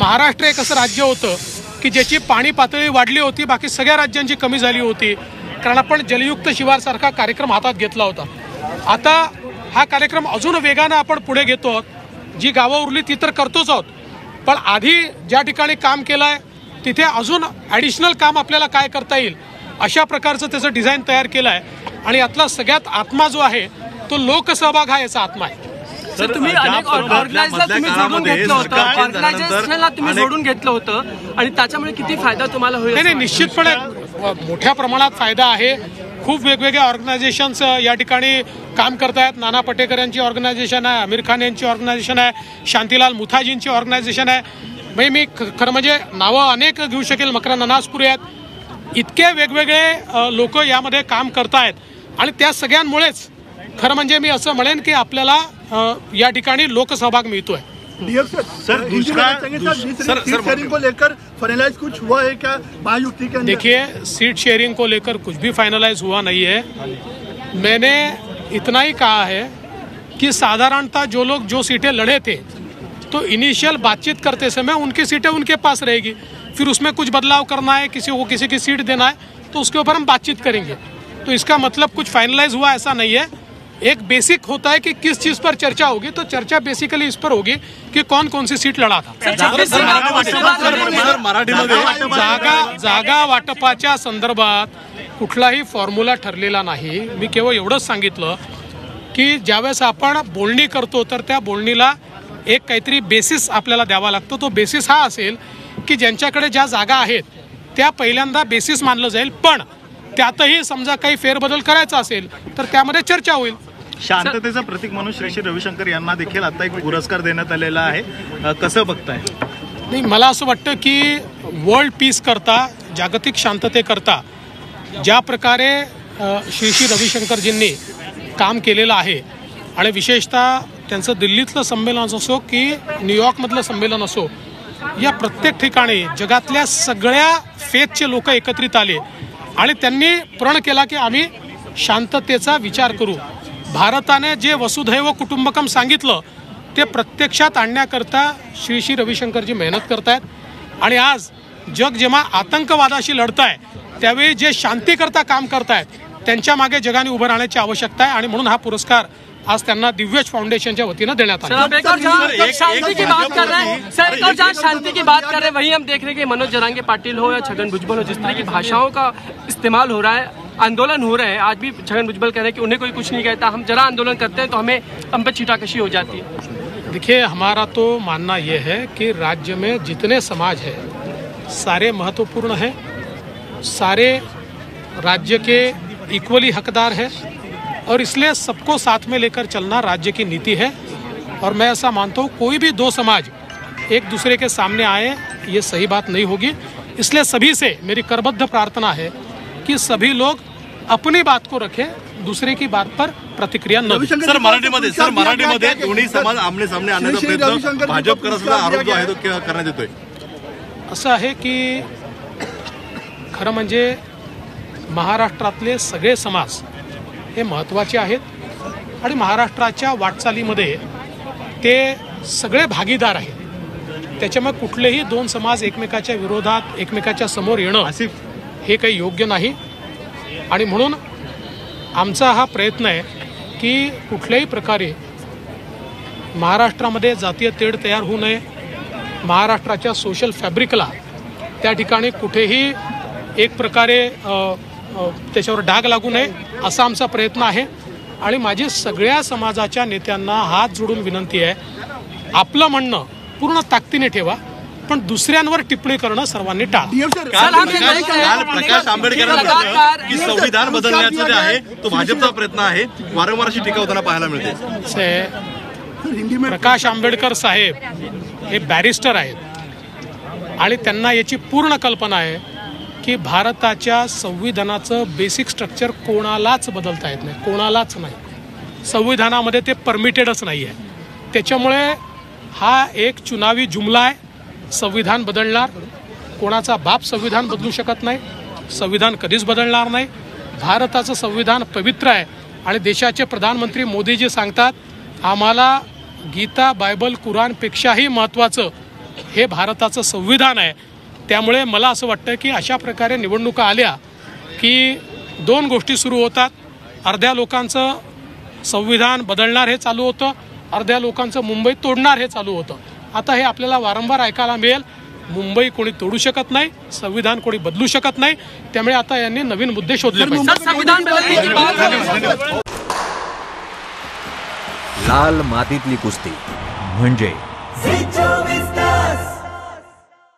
महाराष्ट्र एक असं राज्य होतं की ज्याची पाणी पातळी वाढली होती, बाकी सगळ्या राज्यांची कमी झाली होती, कारण आपण जलयुक्त शिवारसारखा कार्यक्रम हातात घेतला होता. आता हा कार्यक्रम अजून वेगानं आपण पुढे घेतो आहोत. जी गावं उरली ती तर करतोच आहोत, पण आधी ज्या ठिकाणी काम केलं आहे तिथे अजून ॲडिशनल काम आपल्याला काय करता येईल अशा प्रकारचं त्याचं डिझाईन तयार केलं आहे. आणि यातला सगळ्यात आत्मा जो आहे तो लोकसहभाग हा याचा आत्मा आहे. सर, तुम्ही अनेक ऑर्गनायझरला तुम्ही जोडून घेतलं होतं, ऑर्गनायझर्सला तुम्ही जोडून घेतलं होतं आणि त्याच्यामुळे किती फायदा तुम्हाला होईल? नाही, निश्चितपणे मोठ्या प्रमाणात फायदा आहे. खूप वेगवेगळ्या ऑर्गनायझेशन्स या ठिकाणी काम करत आहेत. नाना पटेकर यांची ऑर्गनायझेशन आहे, आमिर खान यांची ऑर्गनायझेशन आहे, शांतीलाल मुथाजींची ऑर्गनायझेशन आहे. म्हणजे मी खरं म्हणजे नावं अनेक घेऊ शकेल, मकरंद अनासपुरे आहेत. इतके वेगवेगळे लोक यामध्ये काम करत आहेत आणि त्या सगळ्यांमुळेच खरं म्हणजे मी असं म्हणेन की आपल्याला या ठिकाणी लोकसहभाग मिळतोय. सर, शेयरिंग को लेकर फाइनलाइज कुछ हुआ है क्या महायुति के अंदर? देखिए, सीट शेयरिंग को लेकर कुछ भी फाइनलाइज हुआ नहीं है. मैंने इतना ही कहा है कि साधारणतः जो लोग जो सीटें लड़े थे तो इनिशियल बातचीत करते समय उनकी सीटें उनके पास रहेगी. फिर उसमें कुछ बदलाव करना है, किसी को किसी की सीट देना है तो उसके ऊपर हम बातचीत करेंगे. तो इसका मतलब कुछ फाइनलाइज हुआ ऐसा नहीं है. एक बेसिक होता है कि किस चीज पर चर्चा होगी, तो चर्चा बेसिकली इस पर होगी कि कौन कौन सी सीट लढा था. जागा वाटपाच्या संदर्भात कुठलाही फॉर्म्युला ठरलेला नाही. मी केवळ एवढंच सांगितलं की ज्यावेळेस आपण बोलणी करतो तर त्या बोलणीला एक काहीतरी बेसिस आपल्याला द्यावा लागतो. तो बेसिस हा असेल की ज्यांच्याकडे ज्या जागा आहेत त्या पहिल्यांदा बेसिस मानलं जाईल, पण त्यातही समजा काही फेरबदल करायचा असेल तर त्यामध्ये चर्चा होईल. शांततेचं प्रतीक म्हणून श्री रविशंकर यांना देखील आता एक पुरस्कार देण्यात आलेला आहे, कसं बघताय? नाही, मला असं वाटतं की वर्ल्ड पीस करता, जागतिक शांततेकरता ज्या प्रकारे श्री रविशंकरजींनी काम केलेलं आहे आणि विशेषतः त्यांचं दिल्लीतलं संमेलन असो की न्यूयॉर्कमधलं संमेलन असो, या प्रत्येक ठिकाणी जगातल्या सगळ्या फेथचे लोक एकत्रित आले आणि त्यांनी प्रण केला की आम्ही शांततेचा विचार करू. भारताने जे वसुधैव कुटुंबकम सांगितलं ते प्रत्यक्षात आणण्याकरता श्री रविशंकरजी मेहनत करतायत. आणि आज जग जेव्हा आतंकवादाशी लढताय त्यावेळी जे शांतीकरता काम करतायत त्यांच्या मागे जगाने उभं राहण्याची आवश्यकता आहे आणि म्हणून हा पुरस्कार आज त्यांना दिव्यज फाउंडेशनच्या वतीनं देण्यात आला. शांति की बात कर रहे हैं सर, और जहाँ शांति की बात कर रहे हैं वहीं हम देख रहे हैं कि मनोज जरांगे पाटिल हो या छगन भुजबल हो, जिस तरह की भाषाओं का इस्तेमाल हो रहा है, आंदोलन हो रहे हैं. आज भी छगन भुजबल कह रहे हैं कि उन्हें कोई कुछ नहीं कहता, हम जरा आंदोलन करते हैं तो हम पे छीटाकशी हो जाती है. देखिए, हमारा तो मानना ये है कि राज्य में जितने समाज है सारे महत्वपूर्ण हैं, सारे राज्य के इक्वली हकदार है और इसलिए सबको साथ में लेकर चलना राज्य की नीति है. और मैं ऐसा मानता हूँ कोई भी दो समाज एक दूसरे के सामने आए ये सही बात नहीं होगी. इसलिए सभी से मेरी करबद्ध प्रार्थना है कि सभी लोग अपनी बात को रखें, दूसरे की बात पर प्रतिक्रिया न दें. सर, मराठीमध्ये दोन्ही समाज आमने सामने आणण्याचा प्रयत्न भाजप करत असलेला आरोप जो आहे तो करण्यात येतोय. असं आहे की खरं म्हणजे महाराष्ट्रातले सगळे समाज हे महत्त्वाचे आहेत आणि महाराष्ट्राच्या वाटचालीमध्ये ते सगळे भागीदार आहेत. त्याच्यामुळे कुठलेही दोन समाज एकमेकाच्या विरोधात एकमेकाच्या समोर येणं हे काही योग्य नाही. आणि म्हणून आमचा हा प्रयत्न आहे की कुठल्याही प्रकारे महाराष्ट्रामध्ये जातीय तेढ तयार होऊ नये, महाराष्ट्राच्या सोशल फॅब्रिकला त्या ठिकाणी कुठेही एक प्रकारे त्याच्यावर डाग लागू नये असा आमचा प्रयत्न आहे. आणि माझी सगळ्या समाजाच्या नेत्यांना हात जोडून विनंती आहे, आपलं म्हणणं पूर्ण ताकदीने ठेवा पण दुसऱ्यांवर टिप्पणी करणं सर्वांनी टाळा. प्रकाश आंबेडकर की संविधान बदलण्याचं जे आहे तो भाजपचा प्रयत्न आहे, वारंवार अशी टीका होताना पाहायला मिळते. प्रकाश आंबेडकर साहेब हे बॅरिस्टर आहेत आणि त्यांना याची पूर्ण कल्पना आहे की भारताच्या संविधानाचं बेसिक स्ट्रक्चर कोणालाच बदलता येत नाही, कोणालाच नाही. संविधानामध्ये ते परमिटेडच नाही आहे. त्याच्यामुळे हा एक चुनावी जुमला आहे. संविधान बदलणार, कोणाचा बाप संविधान बदलू शकत नाही, संविधान कधीच बदलणार नाही. भारताचं संविधान पवित्र आहे आणि देशाचे प्रधानमंत्री मोदीजी सांगतात आम्हाला गीता, बायबल, कुराणपेक्षाही महत्त्वाचं हे भारताचं संविधान आहे. त्यामुळे मला असं वाटतं की अशा प्रकारे निवडणुका आल्या की दोन गोष्टी सुरू होतात. अर्ध्या लोकांचं संविधान बदलणार हे चालू होतं, अर्ध्या लोकांचं मुंबई तोडणार हे चालू होतं. आता हे आपल्याला वारंवार ऐकायला मिळेल. मुंबई कोणी तोडू शकत नाही, संविधान कोणी बदलू शकत नाही. त्यामुळे आता यांनी नवीन मुद्दे शोधले पाहिजे. सर, संविधान बदलने की बात लाल मातीतली कुस्ती म्हणजे